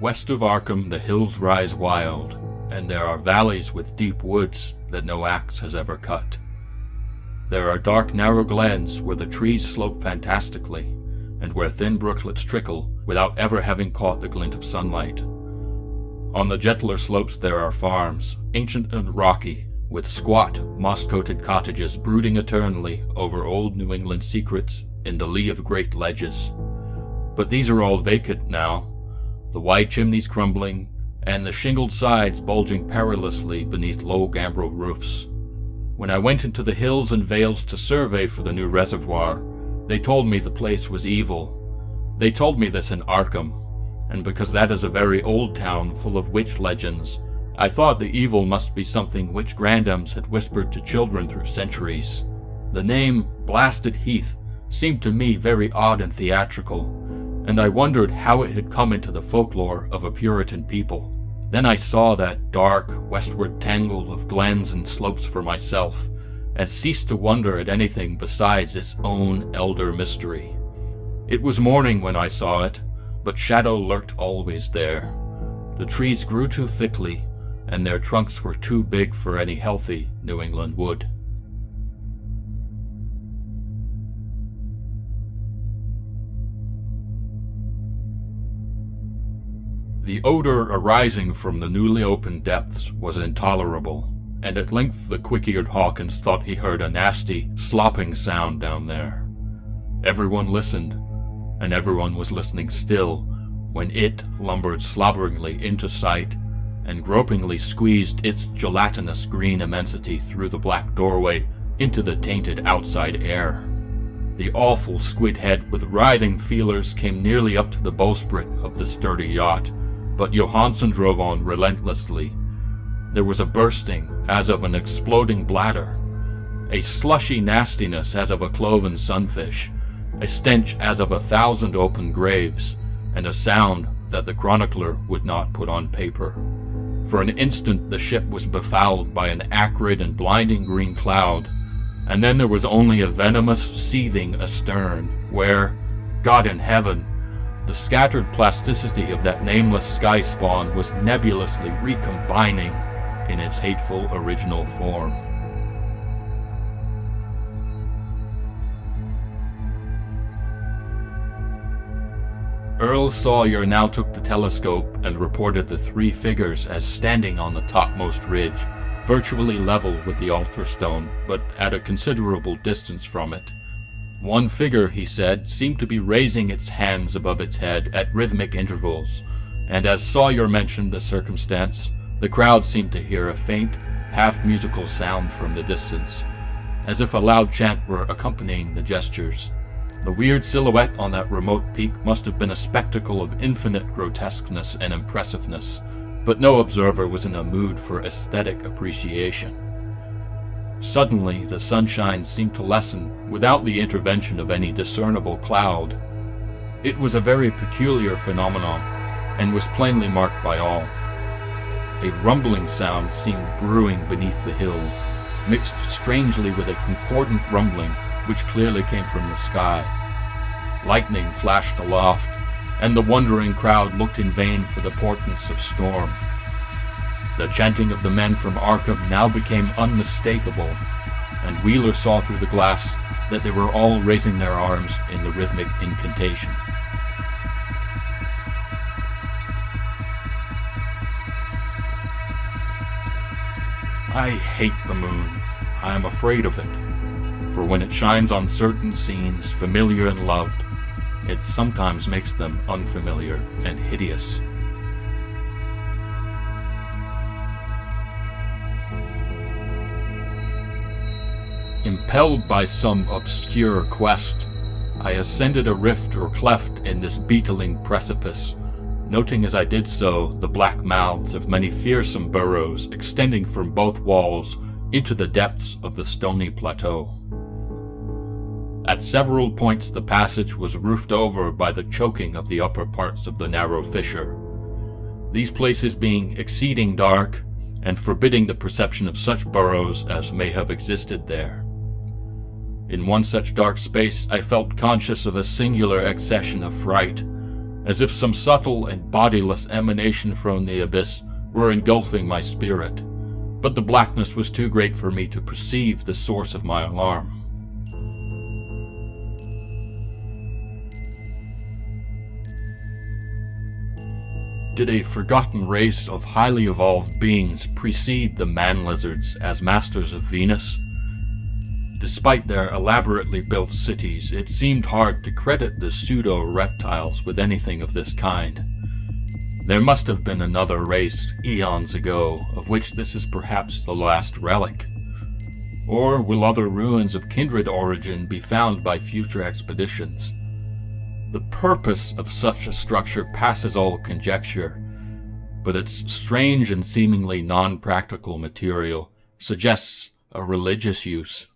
West of Arkham, the hills rise wild, and there are valleys with deep woods that no axe has ever cut. There are dark, narrow glens where the trees slope fantastically, and where thin brooklets trickle without ever having caught the glint of sunlight. On the gentler slopes there are farms, ancient and rocky, with squat, moss-coated cottages brooding eternally over old New England secrets in the lee of great ledges. But these are all vacant now, the wide chimneys crumbling, and the shingled sides bulging perilously beneath low gambrel roofs. When I went into the hills and vales to survey for the new reservoir, they told me the place was evil. They told me this in Arkham, and because that is a very old town full of witch legends, I thought the evil must be something witch grandams had whispered to children through centuries. The name Blasted Heath seemed to me very odd and theatrical, and I wondered how it had come into the folklore of a Puritan people. Then I saw that dark, westward tangle of glens and slopes for myself, and ceased to wonder at anything besides its own elder mystery. It was morning when I saw it, but shadow lurked always there. The trees grew too thickly, and their trunks were too big for any healthy New England wood. The odor arising from the newly opened depths was intolerable, and at length the quick-eared Hawkins thought he heard a nasty, slopping sound down there. Everyone listened, and everyone was listening still, when it lumbered slobberingly into sight and gropingly squeezed its gelatinous green immensity through the black doorway into the tainted outside air. The awful squid head with writhing feelers came nearly up to the bowsprit of the sturdy yacht, but Johansson drove on relentlessly. There was a bursting as of an exploding bladder, a slushy nastiness as of a cloven sunfish, a stench as of 1,000 open graves, and a sound that the chronicler would not put on paper. For an instant the ship was befouled by an acrid and blinding green cloud, and then there was only a venomous seething astern, where, God in heaven, the scattered plasticity of that nameless sky spawn was nebulously recombining in its hateful original form. Earl Sawyer now took the telescope and reported the 3 figures as standing on the topmost ridge, virtually level with the altar stone, but at a considerable distance from it. One figure, he said, seemed to be raising its hands above its head at rhythmic intervals, and as Sawyer mentioned the circumstance, the crowd seemed to hear a faint, half-musical sound from the distance, as if a loud chant were accompanying the gestures. The weird silhouette on that remote peak must have been a spectacle of infinite grotesqueness and impressiveness, but no observer was in a mood for aesthetic appreciation. Suddenly, the sunshine seemed to lessen without the intervention of any discernible cloud. It was a very peculiar phenomenon, and was plainly marked by all. A rumbling sound seemed brewing beneath the hills, mixed strangely with a concordant rumbling which clearly came from the sky. Lightning flashed aloft, and the wondering crowd looked in vain for the portents of storm. The chanting of the men from Arkham now became unmistakable, and Wheeler saw through the glass that they were all raising their arms in the rhythmic incantation. I hate the moon. I am afraid of it. For when it shines on certain scenes, familiar and loved, it sometimes makes them unfamiliar and hideous. Impelled by some obscure quest, I ascended a rift or cleft in this beetling precipice, noting as I did so the black mouths of many fearsome burrows extending from both walls into the depths of the stony plateau. At several points the passage was roofed over by the choking of the upper parts of the narrow fissure, these places being exceeding dark and forbidding the perception of such burrows as may have existed there. In one such dark space I felt conscious of a singular accession of fright, as if some subtle and bodiless emanation from the abyss were engulfing my spirit, but the blackness was too great for me to perceive the source of my alarm. Did a forgotten race of highly evolved beings precede the man-lizards as masters of Venus? Despite their elaborately built cities, it seemed hard to credit the pseudo-reptiles with anything of this kind. There must have been another race eons ago, of which this is perhaps the last relic. Or will other ruins of kindred origin be found by future expeditions? The purpose of such a structure passes all conjecture, but its strange and seemingly non-practical material suggests a religious use.